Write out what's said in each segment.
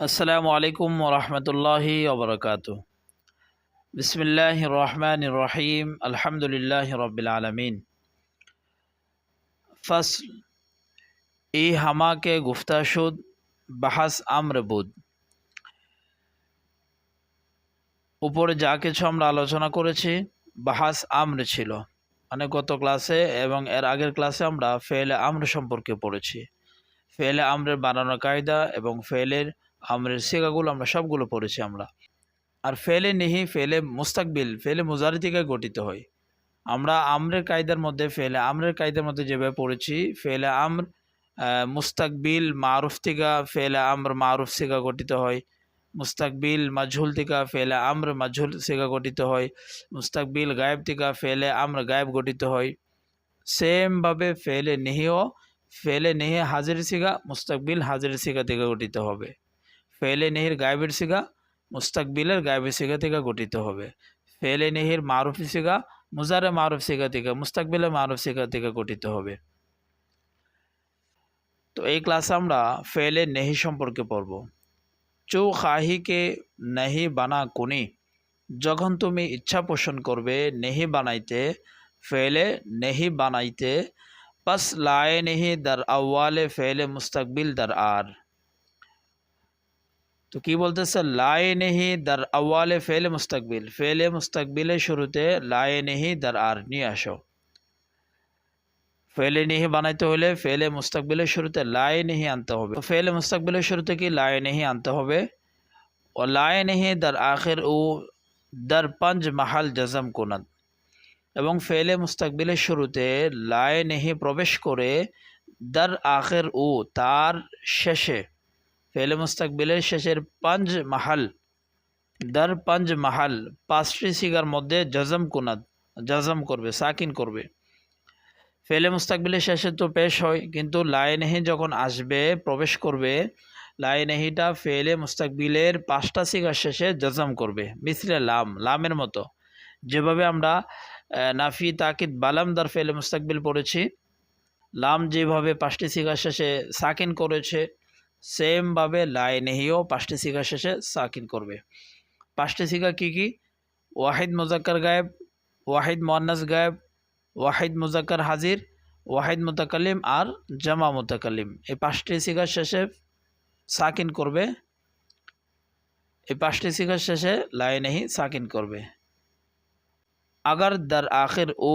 আসসালামু আলাইকুম ওরহমতুল্লাহি ওবরাকাতু। বিসমিল্লাহির রহমানির রহিম। আলহামদুলিল্লাহি রব্বিল আলামিন। ফসল ই হামাকে গুফতাশুদ বাহাস আমর বুদ। উপরে যা কিছু আমরা আলোচনা করেছি বাহাস আমর ছিল, মানে গত ক্লাসে এবং এর আগের ক্লাসে আমরা ফেলে আমর সম্পর্কে পড়েছি। ফেলে আমরের বানানোর কায়দা এবং ফেলের আমরের সিগাগুলো আমরা সবগুলো পড়েছি আমরা। আর ফেলে নিহি, ফেলে মুস্তাকবিল, ফেলে মুজারি থেকে গঠিত হয়। আমরা আমরের কায়দার মধ্যে আমরের কায়দার মধ্যে যেভাবে পড়েছি, ফেলে আমর মুস্তাকবিল মারুফ থেকে ফেলে আমর মারুফ সিগা গঠিত হয়। মুস্তাকবিল মাজহুল থেকে ফেলে আমর মাজহুল সিগা গঠিত হয়। মুস্তাকবিল গায়েব থেকে ফেলে আমর গায়েব গঠিত হয়। সেমভাবে ফেলে নিহি হাজির সিগা মুস্তাকবিল হাজির সিগা থেকে গঠিত হবে। ফেলে নিহির গায়েবের সিগা মুস্তাকবিলের গায়েবের সিগা থেকে গঠিত হবে। ফেলে নিহির মারুফি সিগা মুজারে মারুফ সিগা থেকে মুস্তাকবিলের মারুফ সিগা থেকে গঠিত হবে। তো এই ক্লাসে আমরা ফেলে নেহি সম্পর্কে পড়ব। চৌ খাহিকে নেহি বানা কুনি, যখন তুমি ইচ্ছা পোষণ করবে নেহি বানাইতে, ফেলে নেহি বানাইতে, পাস লায়ে নেহি দার আওয়ালে ফেলে মুস্তাকবিল দার আর। তো কি বলতেছে, লায়ে নেহি দার আওয়ালে ফেলে মুস্তাকবিলের শুরুতে লায়ে নেহি দার আর নিয়ে আসো। ফেলে নেহি বানাইতে হলে ফেলে মুস্তাকবিলের শুরুতে লায়ে নেহি আনতে হবে। তো ফেলে মুস্তাকবিলের শুরুতে কি লায়ে নেহি আনতে হবে। ও লায়ে নেহি দার আখির ও দার পাঁচ মাহাল জজম কুনাদ, এবং ফেলে মুস্তাকবিলের শুরুতে লায়ে নেহি প্রবেশ করে দার আখির ও তার শেষে, ফেলে মুস্তাকবিলের শেষের পাঁচ মাহাল, দার পাঁচ মাহাল পাঁচটি সিগার মধ্যে জজম কুনাদ, জজম করবে, সাকিন করবে। ফেলে মুস্তাকবিলের শেষে তো পেশ হয়, কিন্তু লায়ে নেহি যখন আসবে প্রবেশ করবে, লায়ে নেহিটা ফেলে মুস্তাকবিলের পাঁচটা সিগার শেষে জজম করবে। মিসলে লাম, লামের মতো যেভাবে আমরা নাফি তাকিদ বালাম দার ফেলে মুস্তাকবিল পড়েছি, লাম যেভাবে পাঁচটি সিগার শেষে সাকিন করেছে, সেমভাবে লায়ে নেহিও পাঁচটি সিগার শেষে সাকিন করবে। পাঁচটি সিগা কি কি? ওয়াহিদ মুজাক্কার গায়েব, ওয়াহিদ মুআন্নাস গায়েব, ওয়াহিদ মুজাক্কার হাজির, ওয়াহিদ মুতাকাল্লিম আর জামা মুতাকাল্লিম। এই পাঁচটি সিগার শেষে সাকিন করবে, এই পাঁচটি সিগার শেষে লায়ে নেহি সাকিন করবে। আগার দার আখির ও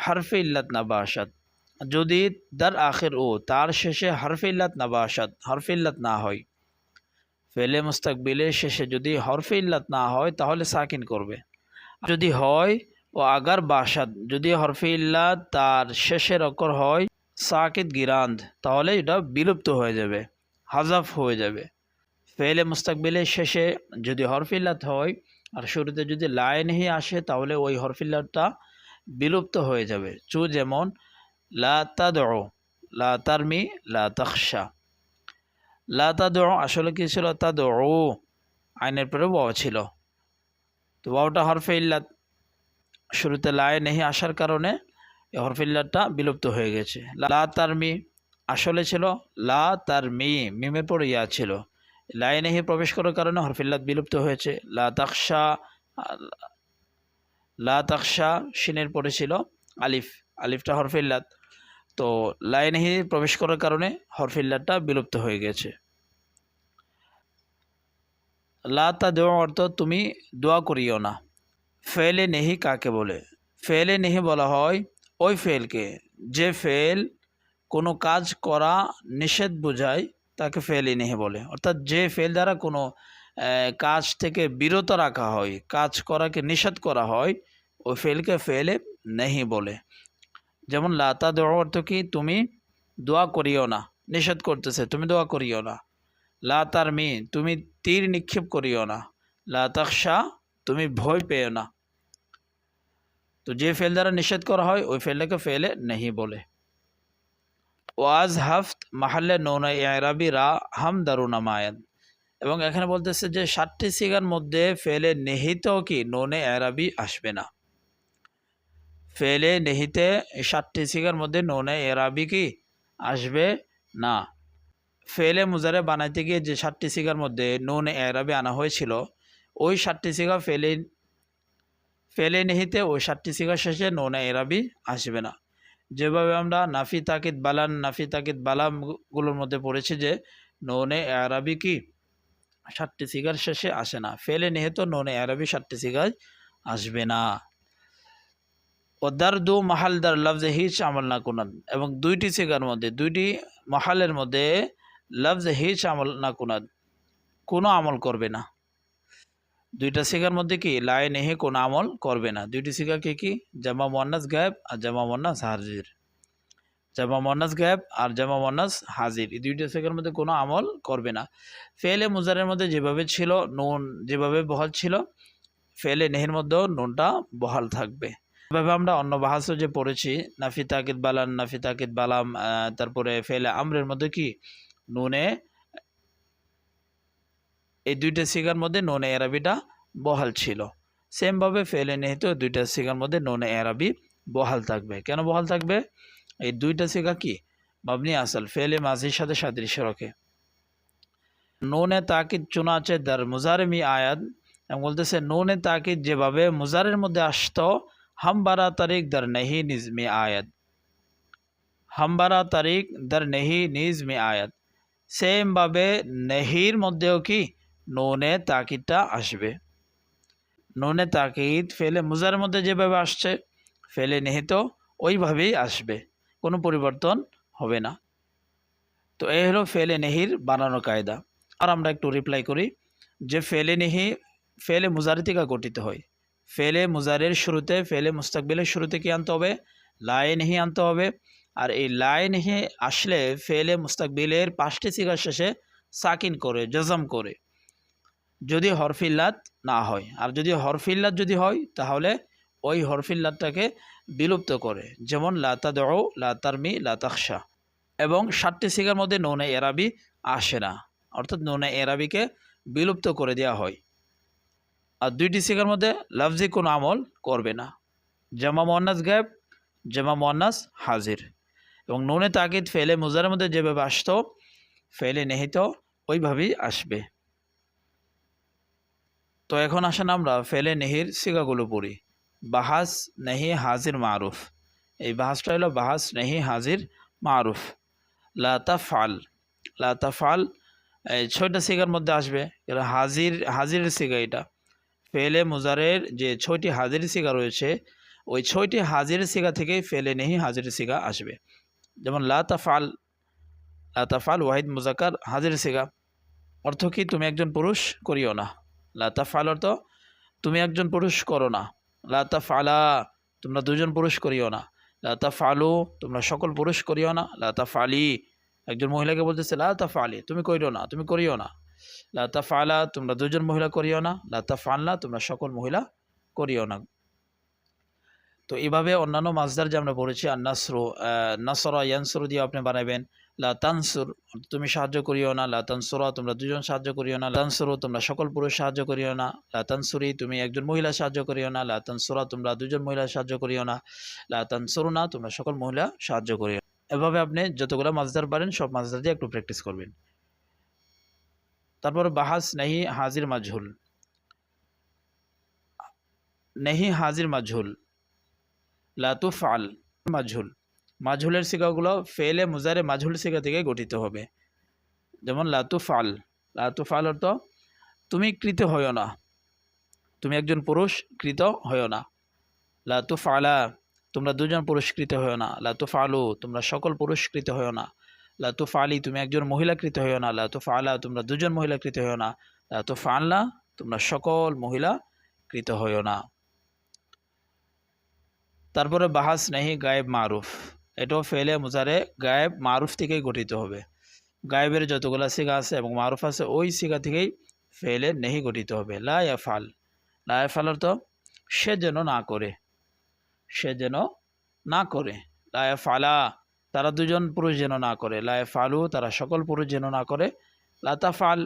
হরফে ইল্লাত না বাসাদ, যদি দার আখির ও তার শেষে হরফে ইল্লাত না বাসাদ, হরফে ইল্লাত না হয়, ফেলে মুস্তাকবিলের শেষে যদি হরফে ইল্লাত না হয় তাহলে সাকিন করবে। যদি হয় ও আগার বাসাদ, যদি হরফে ইল্লাত তার শেষের অক্ষর হয় সাকিত গিরান্দ, তাহলে এটা বিলুপ্ত হয়ে যাবে, হাজাফ হয়ে যাবে। ফেলে মুস্তাকবিলের শেষে যদি হরফে ইল্লাত হয় আর শুরুতে যদি লায়ে নেহি আসে তাহলে ওই হরফে ইল্লাতটা বিলুপ্ত হয়ে যাবে। যেমন লা তাদউ, লা তারমি, লা তাখশা। লা তাদউ আসলে কি ছিল? তাদউ আইনের পরে ওয়াও ছিল, তো ওয়াওটা হরফে ইল্লাত, শুরুতে লায়ে নেহি আসার কারণে এই হরফে ইল্লাতটা বিলুপ্ত হয়ে গেছে। লা তারমি আসলে ছিল লা তারমি, মিমের পরে ইয়া ছিল, লায়ে নেহি প্রবেশ করার কারণে হরফে ইল্লাত বিলুপ্ত হয়েছে। লা তাখশা, লা তাখশা শিনের পরে ছিল আলিফ, আলিফটা হরফে ইল্লাত, তো লায়ে নেহি প্রবেশ করার কারণে হরফে ইল্লাতটা বিলুপ্ত হয়ে গেছে। লা তাদউ অর্থ তুমি দোয়া করিও না। ফেলে নেহি কাকে বলে? ফেলে নেহি বলা হয় ওই ফেলকে যে ফেল কোনো কাজ করা নিষেধ বোঝায়, তাকে ফেলে নেহি বলে। অর্থাৎ যে ফেল দ্বারা কোনো কাজ থেকে বিরত রাখা হয়, কাজ করাকে নিষেধ করা হয়, ওই ফেলকে ফেলে নেহি বলে। যেমন লা তাদউ অর্থ কি? তুমি দোয়া করিও না, নিষেধ করতেছে তুমি দোয়া করিও না। লা তারমি, তুমি তীর নিক্ষেপ করিও না। লা তাখশা, তুমি ভয় পেও না। তো যে ফেল দ্বারা নিষেধ করা হয় ওই ফেলটাকে ফেলে নেহি বলে। ওয়াজ হাফত মাহাল্লে নৌনা ইরাবি রা হাম দারুনা মায়ান, এবং এখানে বলতেছে যে 7টি সিগার মধ্যে ফেলে নেহিতেও কি নৌনে এরাবি আসবে না। ফেলে নেহিতে 7টি সিগার মধ্যে নৌনে এরাবি কি আসবে না। ফেলে মুজারে বানাইতে গিয়ে যে 7টি সিগার মধ্যে নুন এরাবি আনা হয়েছিল, ওই 7টি সিগা ফেলে নেহিতে ওই 7টি সিগা শেষে নুন এরাবি আসবে না। যেভাবে আমরা নাফি তাকিদ বালান, নাফি তাকিদ বালামগুলোর মধ্যে পড়েছি যে নুনে এরাবি কি 7টি সিগার শেষে আসে না, ফেলে নেহিত নুনে এরাবি 7টি সিগায় আসবে না। ও দারদু মাহাল দার লফজে হিচ আমল না কুনাদ, এবং 2টি সিগার মধ্যে 2টি মাহালের মধ্যে লফজে হিচ আমল না কুনাদ, কোনো আমল করবে না। 2টা সিগার মধ্যে কি লাই নেহি কোনো আমল করবে না। 2টি সিগা কি জামা মুয়ান্নাস গায়েব আর জামা মুয়ান্নাস হাজির, জামা মুয়ান্নাস গায়েব আর জামা মুয়ান্নাস হাজির, এই 2টা সিগার মধ্যে কোনো আমল করবে না। ফেলে মুজারের মধ্যে যেভাবে ছিল নুন, যেভাবে বহাল ছিল, ফেলে নেহির মধ্যেও নুনটা বহাল থাকবে। এভাবে আমরা অন্য বাহাসও যে পড়েছি নাফি তাকিদ বালান, নাফি তাকিদ বালাম, তারপরে ফেলে আমরের মধ্যে কি নুনে, এই 2টা সিগার মধ্যে নুনে এরাবিটা বহাল ছিল। সেমভাবে ফেলে নেহিত 2টা সিগার মধ্যে নুনে এরাবি বহাল থাকবে। কেন বহাল থাকবে? এই 2টা সিগা কি মাবনি আসল, ফেলে মাজির সাথে সাদৃশ্য রাখে। নুনে তাকিদ চুনাচে দার মুজারে মি আয়াত, এবং বলতেছে নুনে তাকিদ যেভাবে মুজারের মধ্যে আসতো, হামবারা তারিক দার নেহি নিজ মে আয়াত, হামবারা তারিক দার নেহি নিজ মে আয়াত, সেমভাবে নেহির মধ্যেও কি নুনে তাকিদটা আসবে। নুনে তাকিদ ফেলে মুজারের মধ্যে যেভাবে আসছে, ফেলে নেহিত ওইভাবেই আসবে, কোনো পরিবর্তন হবে না। তো এই হলো ফেলে নেহির বানানো কায়দা। আর আমরা একটু রিপ্লাই করি যে ফেলে নেহি ফেলে মুজারি থেকে গঠিত হয়। ফেলে মুজারের শুরুতে, ফেলে মুস্তাকবিলের শুরুতে কি আনতে হবে? লাই নেহি আনতে হবে। আর এই লাই নেহি আসলে ফেলে মুস্তাকবিলের 5টি সিগার শেষে সাকিন করে, জজম করে, যদি হরফিল্লাত না হয়। আর যদি হরফিল্লাত যদি হয় তাহলে ওই হরফিল্লাতটাকে বিলুপ্ত করে, যেমন লা তাদউ, লা তারমি, লা তাখশা। এবং 7টি সিগার মধ্যে নুনে এরাবি আসে না, অর্থাৎ নুনে এরাবিকে বিলুপ্ত করে দেওয়া হয়। আর 2টি সিগার মধ্যে লফজি কোনো আমল করবে না, জামা মুয়ান্নাস গায়েব, জামা মুয়ান্নাস হাজির। এবং নুনে তাকিদ ফেলে মুজারের মধ্যে যেভাবে আসতো, ফেলে নেহিত ওইভাবেই আসবে। তো এখন আসেন আমরা ফেলে নেহির সিগাগুলো পড়ি। বাহাস নেহি হাজির মারুফ, এই বাহাসটা হলো বাহাস নেহি হাজির মারুফ। লা তাফআল, লা তাফআল এই 6টা সিগার মধ্যে আসবে। হাজিরের সিগা এটা। ফেলে মুজারের যে 6টি হাজির সিগা রয়েছে, ওই 6টি হাজির সিগা থেকেই ফেলে নেহি হাজির সিগা আসবে। যেমন লা তাফআল, লা তাফআল ওয়াহিদ মুজাক্কার হাজির সিগা, অর্থ কি তুমি একজন পুরুষ করিও না। লা তাফআল অর্থ তুমি একজন পুরুষ করো না। লা তাফআলা তোমরা দুজন পুরুষ করিও না। লা তাফআলু তোমরা সকল পুরুষ করিও না। লা তাফআলি একজন মহিলাকে বলতেছে লা তাফআলি তুমি করিও না, তুমি করিও না। লা তাফআলা তোমরা দুজন মহিলা করিও না। লা তাফআলনা তোমরা সকল মহিলা করিও না। তো এইভাবে অন্যান্য মাসদার যে আমরা পড়েছি আর নাসরু, নাসরা ইয়ানসুরু দিয়ে আপনি বানাবেন। লা তানসুর তুমি সাহায্য করিও না। লা তানসুরা তোমরা দুজন সাহায্য করিও না। লা তানসুরু তোমরা সকল পুরুষ সাহায্য করিও না। লা তানসুরি তুমি একজন মহিলা সাহায্য করিও না। লা তানসুরা তোমরা দুজন মহিলা সাহায্য করিও না। লা তানসুরুনা তোমরা সকল মহিলা সাহায্য করিও। এভাবে আপনি যতগুলো মাসদার পারেন সব মাসদার দিয়ে একটু প্র্যাকটিস করবেন। তারপর বাহাস নেহি হাজির মাজহুল, নেহি হাজির মাজহুল, লা তুফআল মাজহুল। মাজহুলের সিগাগুলো ফেলে মুজারে মাজহুল সিগা থেকে গঠিত হবে। যেমন লা তুফআল, লা তুফআল অর্থ তুমি কৃত হইও না, তুমি একজন পুরুষ কৃত হইও না। লা তুফআলা তোমরা দুজন পুরুষ কৃত হইও না। লা তুফআলু তোমরা সকল পুরুষ কৃত হইও না। লা তুফআলি তুমি একজন মহিলা কৃত হইও না। লা তুফআলা তোমরা দুজন মহিলা কৃত হইও না। লা তুফআলনা তোমরা সকল মহিলা কৃত হইও না। তারপরে বাহাস নেহি গায়েব মারুফ, এটাও ফেলে মুজারে গায়েব মারুফ থেকেই গঠিত হবে। গায়েবের যতগুলা সিগা আছে এবং মারুফ আছে ওই সিগা থেকেই ফেলে নেহি গঠিত হবে। লা ইয়াফআল, লা ইয়াফআল অর্থ সে যেন না করে, সে যেন না করে। লা ইয়াফআলা তারা দুজন পুরুষ যেন না করে। লা ইয়াফআলু তারা সকল পুরুষ যেন না করে। লা তাফআল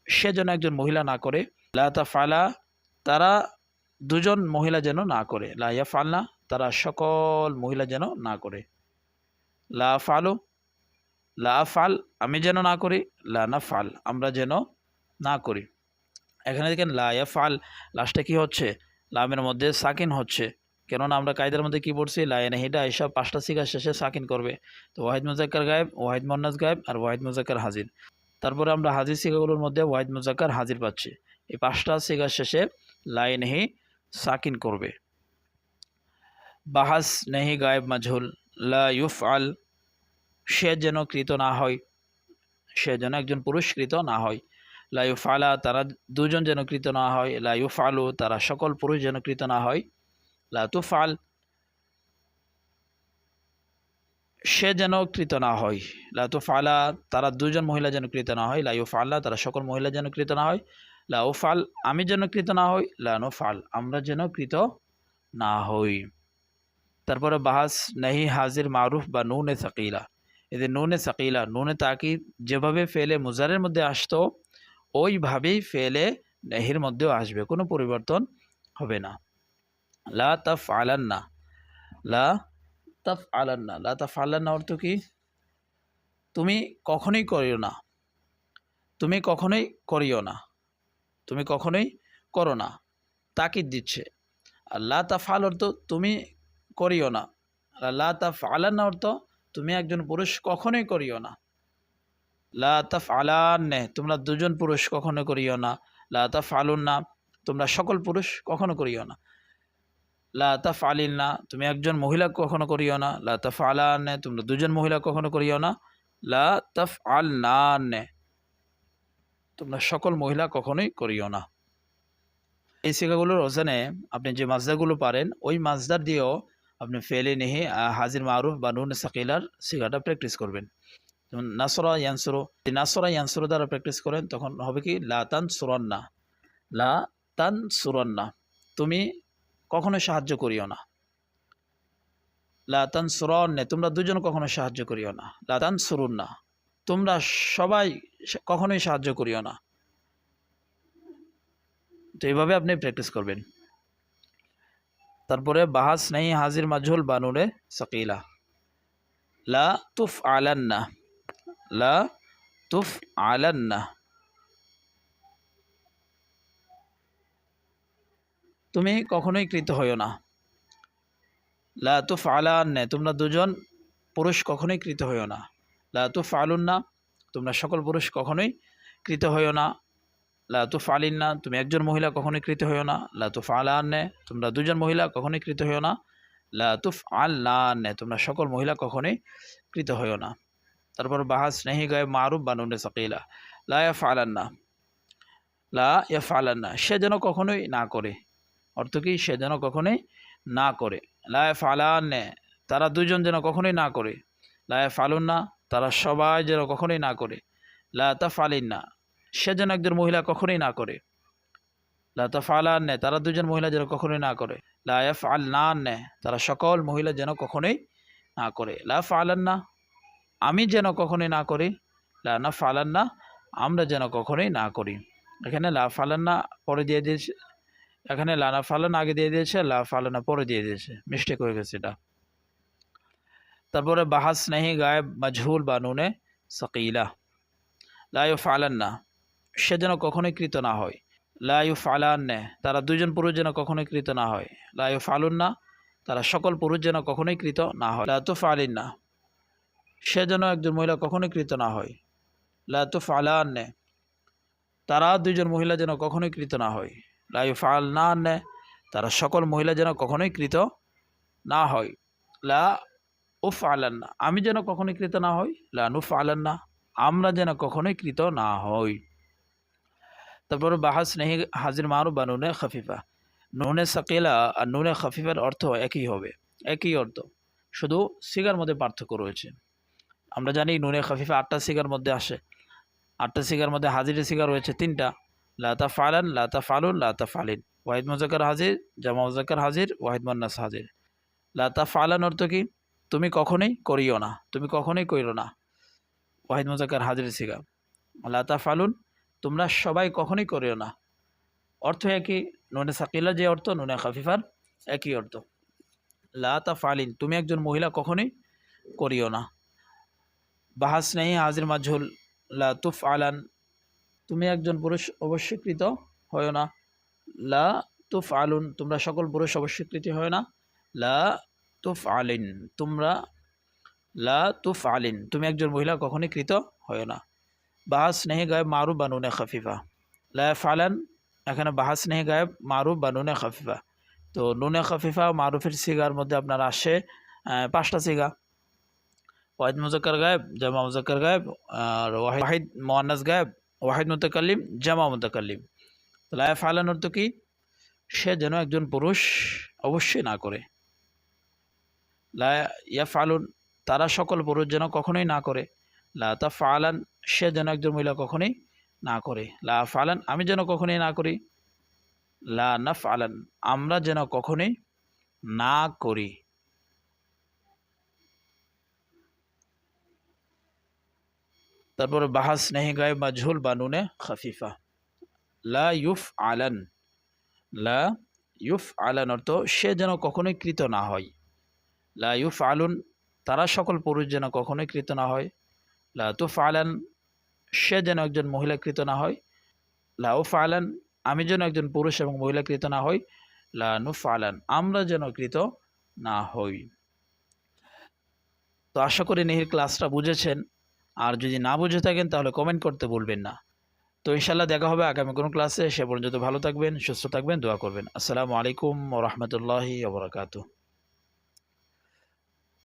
সে যেন একজন মহিলা না করে। লা তাফআলা তারা দুজন মহিলা যেন না করে। লা ইয়াফআলনা তারা সকল মহিলা যেন না করে। লা ফালু লা আফআল আমি যেন না করি, লা নাফআল আমরা যেন না করি। এখানে দেখেন লা ইয়াফআল লাস্টে কি হচ্ছে, লামের মধ্যে সাকিন হচ্ছে, কেননা আমরা কায়দার মধ্যে কি পড়ছি, লা ইয়ানাহিটা এসব 5টা সিগা শেষে সাকিন করবে। তো ওয়াহিদ মুজাক্কার গায়েব, ওয়াহিদ মুন্নাস গায়েব আর ওয়াহিদ মুজাক্কার হাজির। তারপরে আমরা হাজির সিগাগুলোর মধ্যে ওয়াহিদ মুজাক্কার হাজির পাচ্ছি। এই 5টা সিগার শেষে লা ইয়ানাহি সাকিন করবে। বাহাস নেহি গায়েব মাজহুল, লা ইউফআল সে যেন কৃত না হয়, সে যেন একজন পুরুষ কৃত না হয়। লা ইউফআলা তারা দুজন যেন কৃত না হয়, লা ইউফআলু তারা সকল পুরুষ যেন কৃত না হয়, লা তুফআল সে যেন কৃত না হয়, লা তুফআলা তারা দুজন মহিলা যেন কৃত না হয়, লা ইউফআলা তারা সকল মহিলা যেন কৃত না হয়, লা উফআল আমি যেন কৃত না হই, লা নুফআল আমরা যেন কৃত না হই। তারপরে বাহাস নাহি হাজির মারুফ বা নুনে সাকিলা, এদের নুনে সাকিলা নুনে তাকিদ যেভাবে ফেলে মুজারের মধ্যে আসতো ওইভাবেই ফেলে নাহির মধ্যেও আসবে, কোনো পরিবর্তন হবে না। লা তাফআলান্না, লা তাফআলান্না, লা তাফআলান্না অর্থ কি, তুমি কখনোই করিও না, তুমি কখনোই করিও না, তুমি কখনোই করো না, তাকিদ দিচ্ছে। আর লা তাফআল অর্থ তুমি করিও না, আর লা তাফআলান্না অর্থ তুমি একজন পুরুষ কখনোই করিও না। লা তাফআলান্না তোমরা দুজন পুরুষ কখনো করিও না, লা তাফআলুন্না তোমরা সকল পুরুষ কখনো করিও না, লা তাফআলিন্না তুমি একজন মহিলা কখনো করিও না, লা তাফআলান্না তোমরা দুজন মহিলা কখনো করিও না, লা তাফআলনান্না তোমরা সকল মহিলা কখনোই করিও না। এই সিগাগুলোর ওজনে আপনি যে মাজদারগুলো পারেন ওই মাজদার দিয়েও আপনি ফেলে নেহি হাজির মারুফ বা নুন সাকিলার সিগাটা প্র্যাকটিস করবেন। যেমন নাসরা ইয়ানসুরু, নাসরা ইয়ানসুরু দ্বারা প্র্যাকটিস করেন তখন হবে কি লা তানসুরান্না, লা তানসুরান্না তুমি কখনো সাহায্য করিও না, লা তানসুরান্না তোমরা দুজন কখনো সাহায্য করিও না, লা তানসুরুন্না তোমরা সবাই কখনোই সাহায্য করিও না। তো এইভাবে আপনি প্র্যাকটিস করবেন। তারপরে বাহাস নেই হাজির মাজহুল বানুরে সাকিলা, লা তুফআলান্না, লা তুফআলান্না তুমি কখনোই কৃত হইও না, লা তুফআলান্না তোমরা দুজন পুরুষ কখনোই কৃত হইও না, লা তুফআলুন্না তোমরা সকল পুরুষ কখনোই কৃত হইও না, লা তুফআলিন্না তুমি একজন মহিলা কখনোই কৃত হইও না, লা তুফআলান্না তোমরা দুজন মহিলা কখনোই কৃত হইও না, লা তুফআলনান্না তোমরা সকল মহিলা কখনোই কৃত হইও না। তারপর বাহাস নেহি গায়ে মারুফ বা নুনে সাকিলা, লা ইয়াফআলান্না, লা ইয়াফআলান্না সে যেন কখনোই না করে, অর্থ কি সে যেন কখনোই না করে, লা ইয়াফআলান্না তারা দুজন যেন কখনোই না করে, লা ইয়াফআলুন্না তারা সবাই যেন কখনোই না করে, লা তাফআলিন্না সে যেন একজন মহিলা কখনোই না করে, লা তাফআলান্না তারা দুজন মহিলা যেন কখনোই না করে, লা ইয়াফআলনান্না তারা সকল মহিলা যেন কখনোই না করে, লা ফাআলান্না আমি যেন কখনোই না করি, লা নাফআলান্না আমরা যেন কখনোই না করি। এখানে লা ফালান্না পরে দিয়ে দিয়েছে, এখানে লা নাফআলান্না আগে দিয়ে দিয়েছে, লা ফালান্না পরে দিয়ে দিয়েছে, মিস্টেক হয়ে গেছে এটা। তারপরে বাহাস নেহি গায়েব মাজহুল বা নুনে সাকিলা, লা ইউফআলান্না সে যেন কখনোই কৃত না হয়, লা ইউফআলান্না তারা দুজন পুরুষ যেন কখনোই কৃত না হয়, লা ইউফআলুন্না তারা সকল পুরুষ যেন কখনোই কৃত না হয়, লা তুফআলিন্না সে যেন একজন মহিলা কখনোই কৃত না হয়, লা তুফআলান্না তারা দুজন মহিলা যেন কখনোই কৃত না হয়, লা ইউফআলনান্না তারা সকল মহিলা যেন কখনোই কৃত না হয়, লা উফআলান্না আমি যেন কখনোই কৃত না হই, লা নুফআলান্না আমরা যেন কখনোই কৃত না হই। তারপর বাহাস নেহি হাজির মারুফ বা নুনে খফিফা, নুনে সাকিলা আর নুনে খফিফার অর্থ একই হবে, একই অর্থ, শুধু সিগার মধ্যে পার্থক্য রয়েছে। আমরা জানি নুনে খফিফা 8টা সিগার মধ্যে আসে, 8টা সিগার মধ্যে হাজিরের সিগার রয়েছে 3টা, লা তাফআলান, লা তাফআলুন, লা তাফআলিন, ওয়াহিদ মুজাক্কার হাজির, জামা মুজাক্কার হাজির, ওয়াহিদ মুন্নাস হাজির। লা তাফআলান অর্থ কি তুমি কখনোই করিও না, তুমি কখনোই করিও না, ওয়াহিদ মুজাক্কার হাজিরের সিগা। লা তাফআলুন তোমরা সবাই কখনোই করিও না, অর্থ একই, নুনে সাকিলা যে অর্থ নুনে খফিফার একই অর্থ। লা তাফআলিন তুমি একজন মহিলা কখনোই করিও না, বাহাস নেহি হাজির মাজহুল, লা তুফ আলান, তুমি একজন পুরুষ অবশ্যই কৃত হয় না, লা তুফ আলুন, তোমরা সকল পুরুষ অবশ্যই কৃত হয় না, লা তুফ আলিন, তোমরা লা তুফ আলিন, তুমি একজন মহিলা কখনই কৃত হয় না। বাহাস নেহি গায়েব মারুফ বানুনে খাফিফা, লা ফালান, এখানে বাহাস নেহি গায়েব মারুফ বানুনে খাফিফা। তো নুনে খাফিফা মারুফের সিগার মধ্যে আপনার আসে 5টা সিগা, ওয়াহিদ মুজাক্কার গায়েব, জামা মুজাক্কার গায়েব, আর ওয়াহিদ মুআন্নাস গায়েব, ওয়াহিদ মুতাকাল্লিম, জামা মুতাকাল্লিম। তো লা ফালান অর্থ কি? সে যেন একজন পুরুষ অবশ্যই না করে। লা ইয়াফআলুন, তারা সকল পুরুষ যেন কখনোই না করে। লা তাফআলান, সে যেন একজন মহিলা কখনোই না করে। লা আফআলান, আমি যেন কখনোই না করি। লা নাফআলান, আমরা যেন কখনোই না করি। তারপরে বাহাস নেহি গায়েব মাজহুল বানুনে খাফিফা, লা ইউফআলান, লা ইউফআলান অর্থ সে যেন কখনোই কৃত না হয়। লা ইউফআলুন, তারা সকল পুরুষ যেন কখনোই কৃত না হয়। লা তুফআলান, সে যেন একজন মহিলা কৃত না হয়। লা উফআলান, আমি যেন একজন পুরুষ এবং মহিলা কৃত না হই। লা নুফআলান, আমরা যেন কৃত না হই। তো আশা করি নেহির ক্লাসটা বুঝেছেন, আর যদি না বুঝে থাকেন তাহলে কমেন্ট করতে ভুলবেন না। তো ইনশাল্লাহ দেখা হবে আগামী কোনো ক্লাসে। সে পর্যন্ত ভালো থাকবেন, সুস্থ থাকবেন, দোয়া করবেন। আসসালামু আলাইকুম ওয়া রাহমাতুল্লাহি ওয়া বারাকাতুহু।